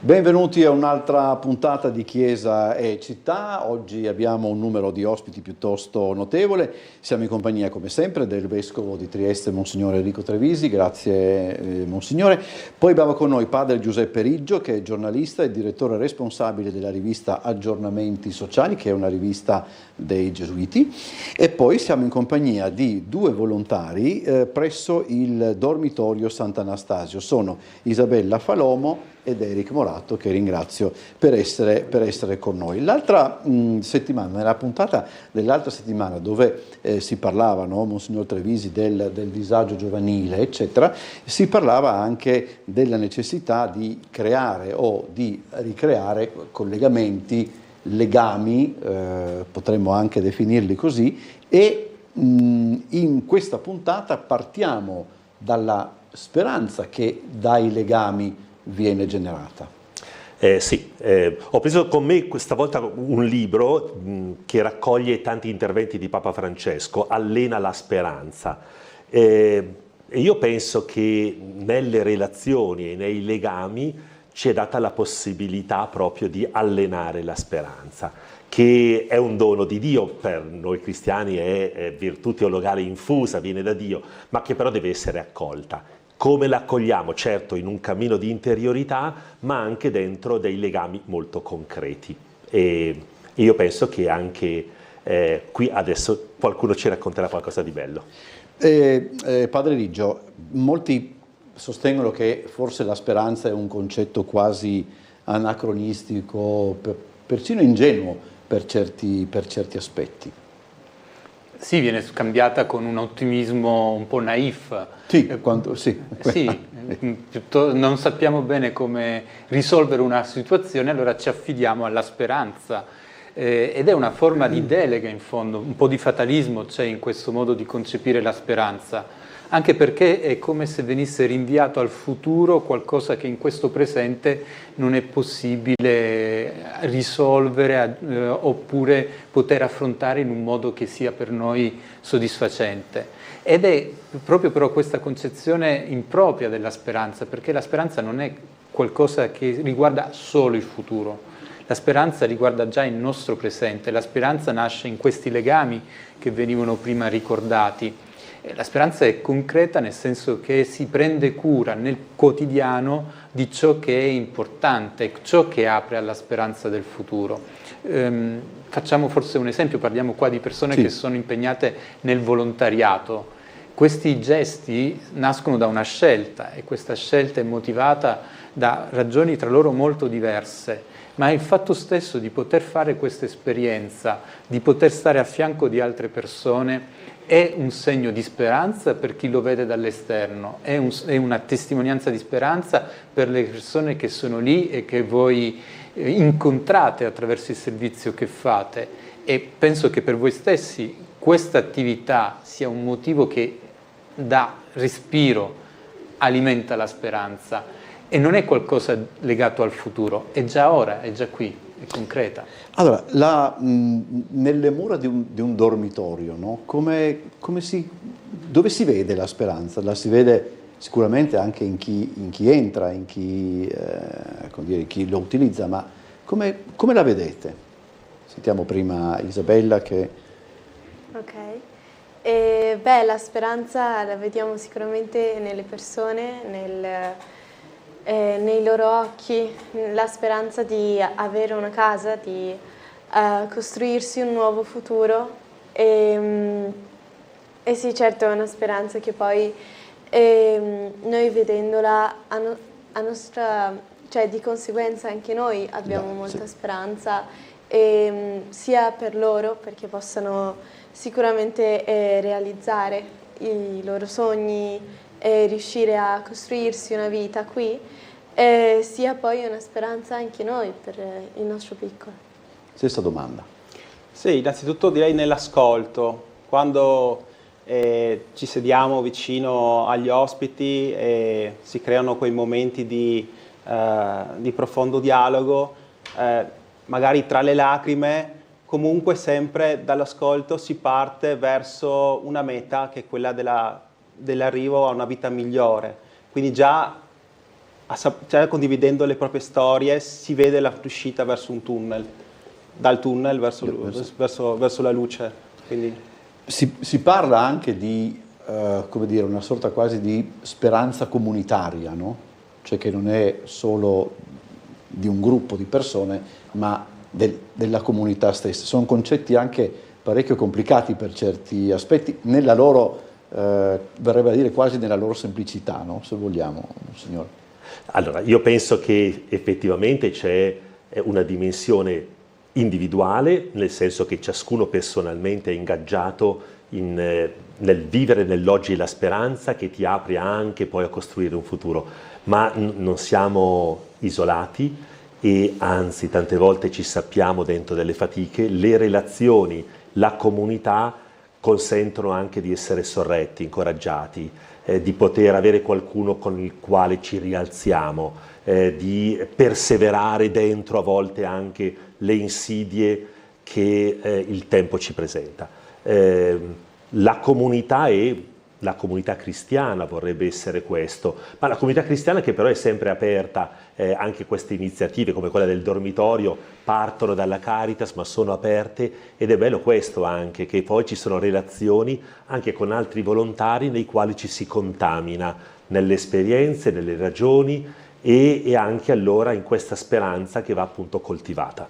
Benvenuti a un'altra puntata di Chiesa e Città. Oggi abbiamo un numero di ospiti piuttosto notevole. Siamo in compagnia, come sempre, del Vescovo di Trieste, Monsignore Enrico Trevisi. Grazie, Monsignore. Poi abbiamo con noi Padre Giuseppe Riggio, che è giornalista e direttore responsabile della rivista Aggiornamenti Sociali, che è una rivista dei Gesuiti. E poi siamo in compagnia di due volontari presso il dormitorio Sant'Anastasio. Sono Isabella Falomo ed Eric Moratto, che ringrazio per essere con noi. L'altra settimana, nella puntata dell'altra settimana, dove si parlava, no, Monsignor Trevisi, del disagio giovanile, eccetera, si parlava anche della necessità di creare o di ricreare collegamenti, legami, potremmo anche definirli così, e in questa puntata partiamo dalla speranza che dai legami viene generata. Ho preso con me questa volta un libro che raccoglie tanti interventi di Papa Francesco, Allena la speranza. E io penso che nelle relazioni e nei legami ci è data la possibilità proprio di allenare la speranza, che è un dono di Dio, per noi cristiani è virtù teologale infusa, viene da Dio, ma che però deve essere accolta. Come la accogliamo? Certo, in un cammino di interiorità, ma anche dentro dei legami molto concreti. E io penso che anche qui adesso qualcuno ci racconterà qualcosa di bello. Padre Riggio, molti sostengono che forse la speranza è un concetto quasi anacronistico, persino ingenuo per certi aspetti. Sì, viene scambiata con un ottimismo un po' naif. Non sappiamo bene come risolvere una situazione, allora ci affidiamo alla speranza. Ed è una forma di delega, in fondo, un po' di fatalismo c'è in questo modo di concepire la speranza, anche perché è come se venisse rinviato al futuro qualcosa che in questo presente non è possibile risolvere oppure poter affrontare in un modo che sia per noi soddisfacente. Ed è proprio però questa concezione impropria della speranza, perché la speranza non è qualcosa che riguarda solo il futuro. La speranza riguarda già il nostro presente, la speranza nasce in questi legami che venivano prima ricordati. La speranza è concreta nel senso che si prende cura nel quotidiano di ciò che è importante, ciò che apre alla speranza del futuro. Facciamo forse un esempio, parliamo qua di persone che sono impegnate nel volontariato. Questi gesti nascono da una scelta e questa scelta è motivata da ragioni tra loro molto diverse, ma il fatto stesso di poter fare questa esperienza, di poter stare a fianco di altre persone, è un segno di speranza per chi lo vede dall'esterno, è una testimonianza di speranza per le persone che sono lì e che voi incontrate attraverso il servizio che fate. E penso che per voi stessi questa attività sia un motivo che dà respiro, alimenta la speranza e non è qualcosa legato al futuro, è già ora, è già qui, è concreta. Allora, nelle mura di un dormitorio, no? Dove si vede la speranza? La si vede sicuramente anche in chi entra, in chi lo utilizza, ma come la vedete? Sentiamo prima Isabella che... Ok, la speranza la vediamo sicuramente nelle persone, nei loro occhi, la speranza di avere una casa, di costruirsi un nuovo futuro e sì, certo è una speranza che poi noi vedendola cioè di conseguenza anche noi abbiamo molta speranza sia per loro perché possano sicuramente realizzare i loro sogni e riuscire a costruirsi una vita qui, sia poi una speranza anche noi per il nostro piccolo. Stessa domanda. Sì, innanzitutto direi nell'ascolto, quando ci sediamo vicino agli ospiti e si creano quei momenti di profondo dialogo, magari tra le lacrime, comunque sempre dall'ascolto si parte verso una meta che è quella dell'arrivo a una vita migliore. Quindi già cioè, condividendo le proprie storie, si vede la uscita verso un tunnel, dal tunnel verso la luce. Quindi si parla anche di, come dire, una sorta quasi di speranza comunitaria, no? Cioè che non è solo di un gruppo di persone, ma della comunità stessa. Sono concetti anche parecchio complicati per certi aspetti, nella loro, verrebbe a dire quasi nella loro semplicità, no? Se vogliamo, Monsignore. Allora, io penso che effettivamente c'è una dimensione individuale, nel senso che ciascuno personalmente è ingaggiato nel vivere nell'oggi la speranza che ti apre anche poi a costruire un futuro, ma non siamo isolati e anzi tante volte ci sappiamo dentro delle fatiche, le relazioni, la comunità consentono anche di essere sorretti, incoraggiati, di poter avere qualcuno con il quale ci rialziamo, di perseverare dentro a volte anche le insidie che il tempo ci presenta. La comunità cristiana vorrebbe essere questo, ma la comunità cristiana che però è sempre aperta, anche queste iniziative come quella del dormitorio partono dalla Caritas ma sono aperte ed è bello questo anche, che poi ci sono relazioni anche con altri volontari nei quali ci si contamina nelle esperienze, nelle ragioni e anche allora in questa speranza che va appunto coltivata,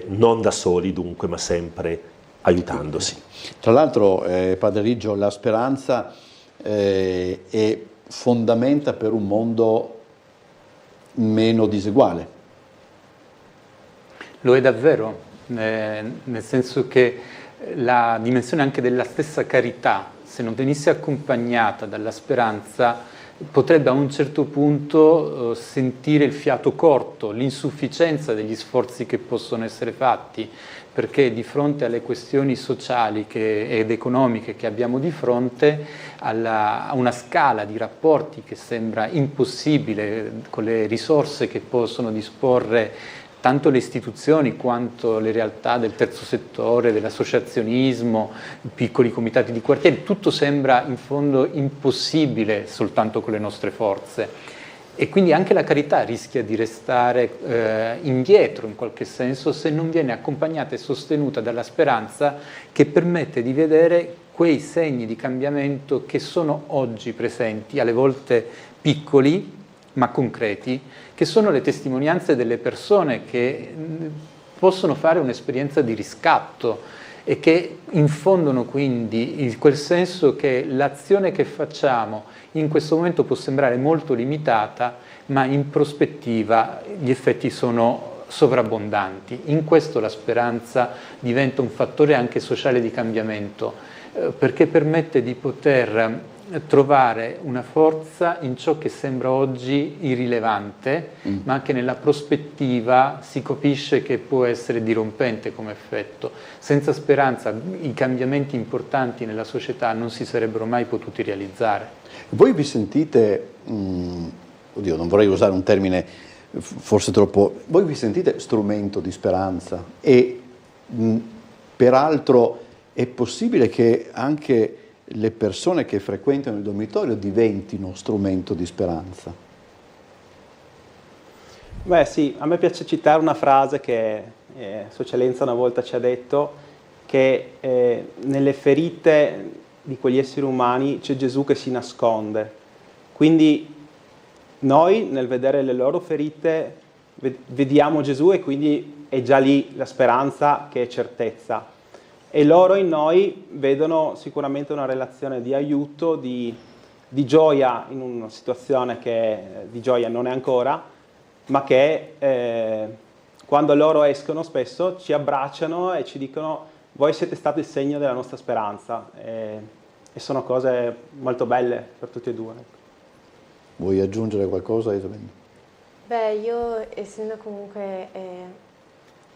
non da soli dunque ma sempre aiutandosi. Tra l'altro, Padre Riggio, la speranza è fondamenta per un mondo meno diseguale. Lo è davvero, nel senso che la dimensione anche della stessa carità, se non venisse accompagnata dalla speranza, potrebbe a un certo punto sentire il fiato corto, l'insufficienza degli sforzi che possono essere fatti, perché di fronte alle questioni sociali ed economiche che abbiamo di fronte, a una scala di rapporti che sembra impossibile con le risorse che possono disporre tanto le istituzioni quanto le realtà del terzo settore, dell'associazionismo, piccoli comitati di quartiere, tutto sembra in fondo impossibile soltanto con le nostre forze. E quindi anche la carità rischia di restare indietro in qualche senso se non viene accompagnata e sostenuta dalla speranza che permette di vedere quei segni di cambiamento che sono oggi presenti, alle volte piccoli ma concreti, che sono le testimonianze delle persone che possono fare un'esperienza di riscatto e che infondono quindi quel senso che l'azione che facciamo in questo momento può sembrare molto limitata, ma in prospettiva gli effetti sono sovrabbondanti. In questo la speranza diventa un fattore anche sociale di cambiamento, perché permette di poter trovare una forza in ciò che sembra oggi irrilevante, ma che nella prospettiva si capisce che può essere dirompente come effetto. Senza speranza i cambiamenti importanti nella società non si sarebbero mai potuti realizzare. Voi vi sentite, oddio, non vorrei usare un termine forse troppo, voi vi sentite strumento di speranza e peraltro è possibile che anche le persone che frequentano il dormitorio diventino strumento di speranza? Beh sì, a me piace citare una frase che Sua Eccellenza una volta ci ha detto, che nelle ferite di quegli esseri umani c'è Gesù che si nasconde. Quindi noi nel vedere le loro ferite vediamo Gesù e quindi è già lì la speranza che è certezza. E loro in noi vedono sicuramente una relazione di aiuto, di gioia in una situazione che di gioia non è ancora, ma che quando loro escono spesso ci abbracciano e ci dicono: voi siete stati il segno della nostra speranza, e sono cose molto belle per tutti e due. Vuoi aggiungere qualcosa, Isobel? Beh, io essendo comunque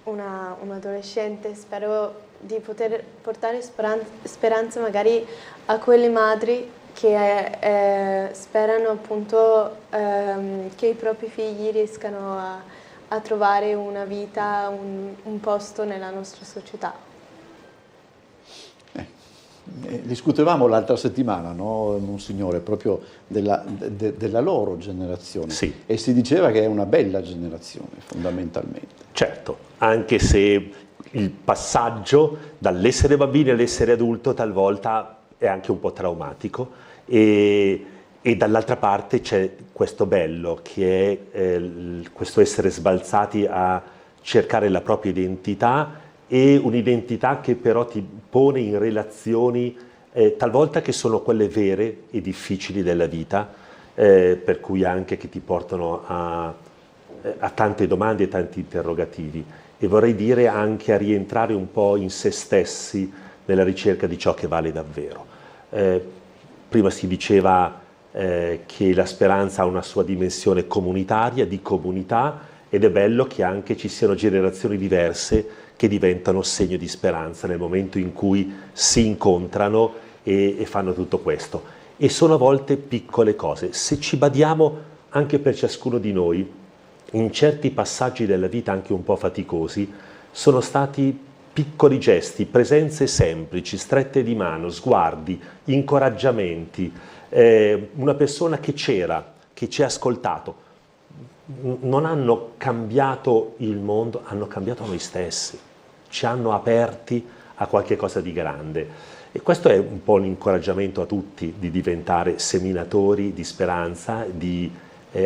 un adolescente spero di poter portare speranza magari a quelle madri che sperano appunto che i propri figli riescano a trovare una vita, un posto nella nostra società. discutevamo l'altra settimana, no, Monsignore, proprio della loro generazione. Sì. E si diceva che è una bella generazione, fondamentalmente. Certo, anche se il passaggio dall'essere bambino all'essere adulto talvolta è anche un po' traumatico e dall'altra parte c'è questo bello che è questo essere sbalzati a cercare la propria identità, e un'identità che però ti pone in relazioni talvolta che sono quelle vere e difficili della vita, per cui anche che ti portano a tante domande e tanti interrogativi, e vorrei dire anche a rientrare un po' in se stessi nella ricerca di ciò che vale davvero. Prima si diceva che la speranza ha una sua dimensione comunitaria, di comunità, ed è bello che anche ci siano generazioni diverse che diventano segno di speranza nel momento in cui si incontrano e fanno tutto questo. E sono a volte piccole cose. Se ci badiamo anche per ciascuno di noi, in certi passaggi della vita anche un po' faticosi, sono stati piccoli gesti, presenze semplici, strette di mano, sguardi, incoraggiamenti, una persona che c'era, che ci ha ascoltato. Non hanno cambiato il mondo, hanno cambiato noi stessi, ci hanno aperti a qualche cosa di grande. E questo è un po' l'incoraggiamento a tutti di diventare seminatori di speranza, di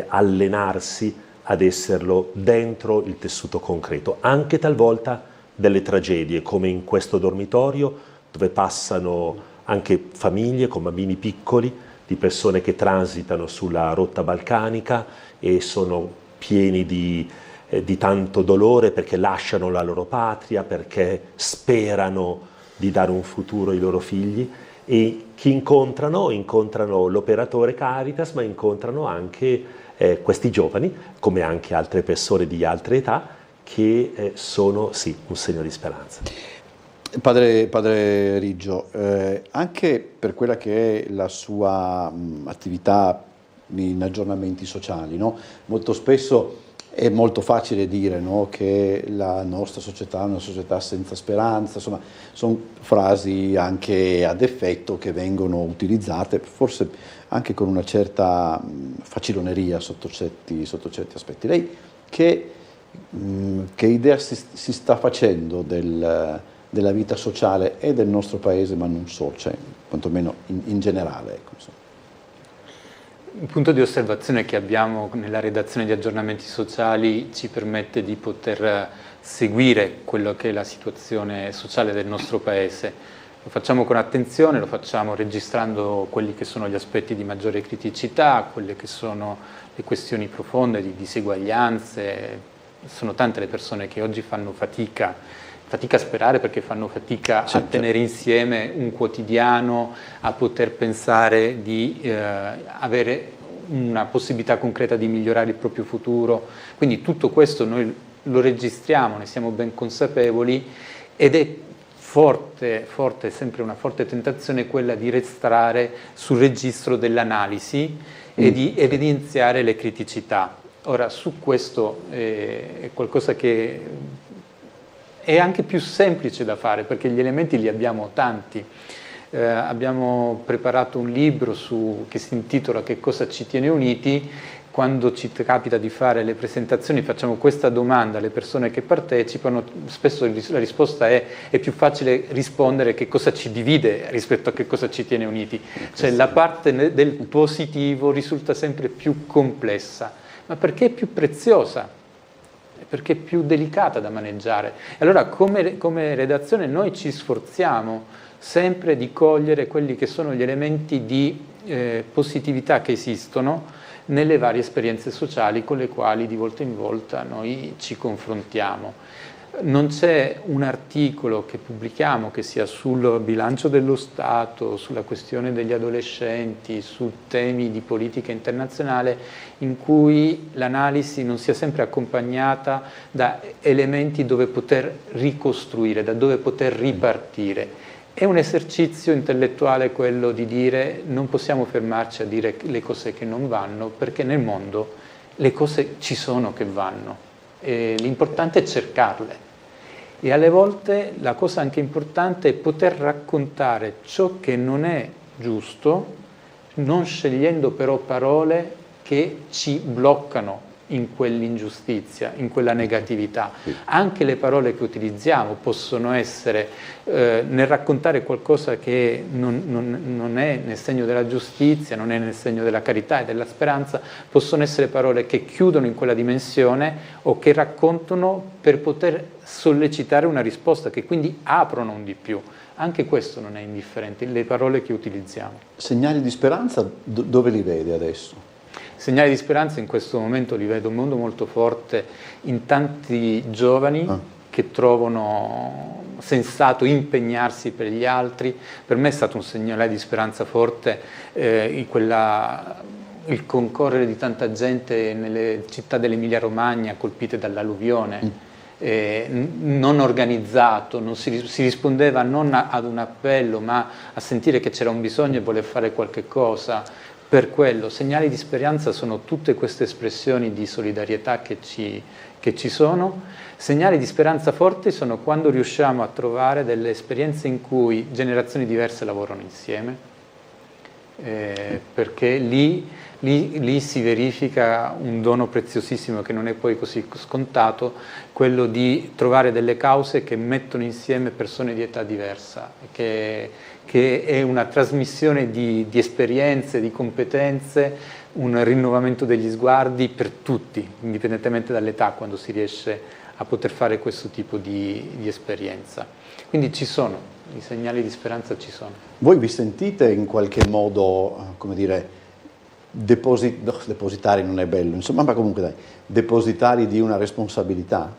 allenarsi ad esserlo dentro il tessuto concreto, anche talvolta delle tragedie, come in questo dormitorio, dove passano anche famiglie con bambini piccoli, di persone che transitano sulla rotta balcanica e sono pieni di tanto dolore perché lasciano la loro patria, perché sperano di dare un futuro ai loro figli, e chi incontrano l'operatore Caritas, ma incontrano anche questi giovani, come anche altre persone di altre età, che sono sì un segno di speranza. Padre Riggio, anche per quella che è la sua attività in aggiornamenti sociali, no? Molto spesso è molto facile dire, no, che la nostra società è una società senza speranza, insomma, sono frasi anche ad effetto che vengono utilizzate, forse anche con una certa faciloneria sotto certi aspetti. Lei che idea si sta facendo della vita sociale e del nostro paese, ma non solo, cioè quantomeno in generale, ecco, insomma. Un punto di osservazione che abbiamo nella redazione di aggiornamenti sociali ci permette di poter seguire quello che è la situazione sociale del nostro paese. Lo facciamo con attenzione, lo facciamo registrando quelli che sono gli aspetti di maggiore criticità, quelle che sono le questioni profonde di diseguaglianze. Sono tante le persone che oggi fanno fatica a sperare, perché fanno fatica a tenere insieme un quotidiano, a poter pensare di avere una possibilità concreta di migliorare il proprio futuro. Quindi tutto questo noi lo registriamo, ne siamo ben consapevoli, ed è forte, sempre una forte tentazione quella di restare sul registro dell'analisi e di evidenziare le criticità. Ora, su questo è qualcosa che è anche più semplice da fare, perché gli elementi li abbiamo tanti. Abbiamo preparato un libro che si intitola Che cosa ci tiene uniti. Quando ci capita di fare le presentazioni facciamo questa domanda alle persone che partecipano, spesso la risposta è più facile rispondere che cosa ci divide rispetto a che cosa ci tiene uniti. Cioè la parte del positivo risulta sempre più complessa, ma perché è più preziosa, perché è più delicata da maneggiare. Allora come redazione noi ci sforziamo sempre di cogliere quelli che sono gli elementi di positività che esistono nelle varie esperienze sociali con le quali di volta in volta noi ci confrontiamo. Non c'è un articolo che pubblichiamo che sia sul bilancio dello Stato, sulla questione degli adolescenti, su temi di politica internazionale, in cui l'analisi non sia sempre accompagnata da elementi dove poter ricostruire, da dove poter ripartire. È un esercizio intellettuale quello di dire non possiamo fermarci a dire le cose che non vanno, perché nel mondo le cose ci sono che vanno. L'importante è cercarle. E alle volte la cosa anche importante è poter raccontare ciò che non è giusto, non scegliendo però parole che ci bloccano in quell'ingiustizia, in quella negatività. Anche le parole che utilizziamo possono essere, nel raccontare qualcosa che non è nel segno della giustizia, non è nel segno della carità e della speranza, possono essere parole che chiudono in quella dimensione o che raccontano per poter sollecitare una risposta, che quindi aprono un di più. Anche questo non è indifferente, le parole che utilizziamo. Segnali di speranza dove li vede adesso? Segnali di speranza in questo momento li vedo un mondo molto forte in tanti giovani che trovano sensato impegnarsi per gli altri. Per me è stato un segnale di speranza forte il concorrere di tanta gente nelle città dell'Emilia Romagna colpite dall'alluvione. Non organizzato, non si rispondeva non ad un appello ma a sentire che c'era un bisogno e voler fare qualche cosa per quello. Segnali di speranza sono tutte queste espressioni di solidarietà che ci sono. Segnali di speranza forti sono quando riusciamo a trovare delle esperienze in cui generazioni diverse lavorano insieme, perché lì si verifica un dono preziosissimo che non è poi così scontato, quello di trovare delle cause che mettono insieme persone di età diversa, che è una trasmissione di esperienze, di competenze, un rinnovamento degli sguardi per tutti, indipendentemente dall'età, quando si riesce a poter fare questo tipo di esperienza. Quindi ci sono, i segnali di speranza ci sono. Voi vi sentite in qualche modo, come dire, depositari non è bello, insomma, ma comunque dai, depositari di una responsabilità?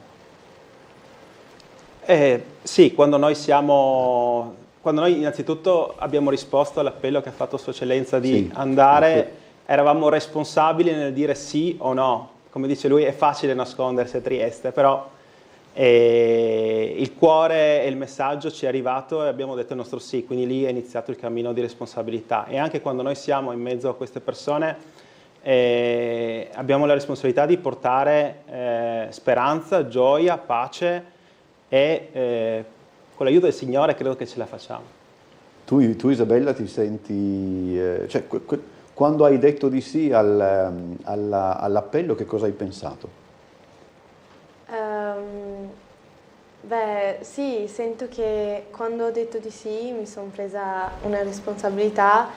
Sì, quando noi innanzitutto abbiamo risposto all'appello che ha fatto Sua Eccellenza di andare, eravamo responsabili nel dire sì o no. Come dice lui, è facile nascondersi a Trieste, però il cuore e il messaggio ci è arrivato e abbiamo detto il nostro sì, quindi lì è iniziato il cammino di responsabilità. E anche quando noi siamo in mezzo a queste persone abbiamo la responsabilità di portare speranza, gioia, pace e con l'aiuto del Signore credo che ce la facciamo. Tu Isabella ti senti, cioè, quando hai detto di sì all'appello, che cosa hai pensato? Beh, sì, sento che quando ho detto di sì mi sono presa una responsabilità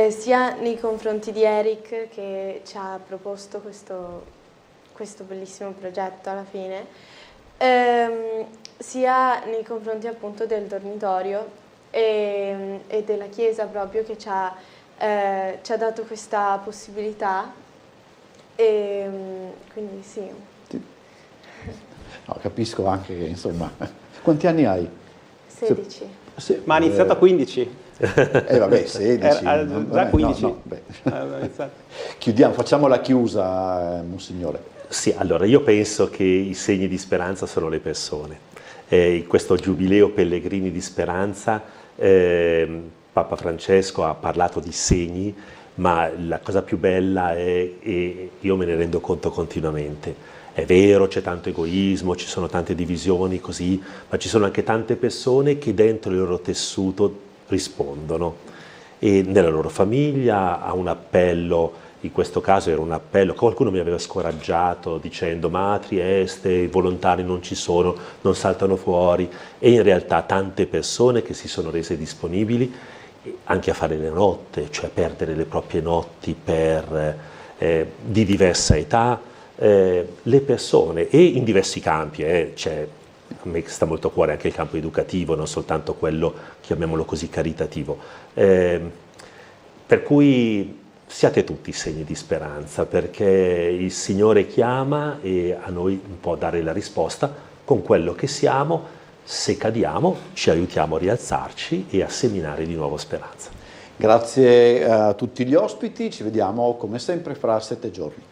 sia nei confronti di Eric, che ci ha proposto questo bellissimo progetto alla fine, sia nei confronti appunto del dormitorio e della Chiesa proprio, che ci ha dato questa possibilità, e quindi sì. No, capisco anche che, insomma, quanti anni hai? 16. Ma ha iniziato a 15. Vabbè, 16. Già 15. No, chiudiamo, facciamo la chiusa, Monsignore. Sì, allora io penso che i segni di speranza sono le persone. In questo Giubileo Pellegrini di Speranza, Papa Francesco ha parlato di segni, ma la cosa più bella è, e io me ne rendo conto continuamente, è vero, c'è tanto egoismo, ci sono tante divisioni così, ma ci sono anche tante persone che dentro il loro tessuto rispondono, e nella loro famiglia a un appello. In questo caso era un appello, qualcuno mi aveva scoraggiato dicendo ma a Trieste i volontari non ci sono, non saltano fuori, e in realtà tante persone che si sono rese disponibili anche a fare le notte, cioè perdere le proprie notti di diversa età, le persone, e in diversi campi, a me sta molto a cuore anche il campo educativo, non soltanto quello, chiamiamolo così, caritativo, per cui siate tutti segni di speranza, perché il Signore chiama e a noi può dare la risposta con quello che siamo. Se cadiamo ci aiutiamo a rialzarci e a seminare di nuovo speranza. Grazie a tutti gli ospiti, ci vediamo come sempre fra 7 giorni.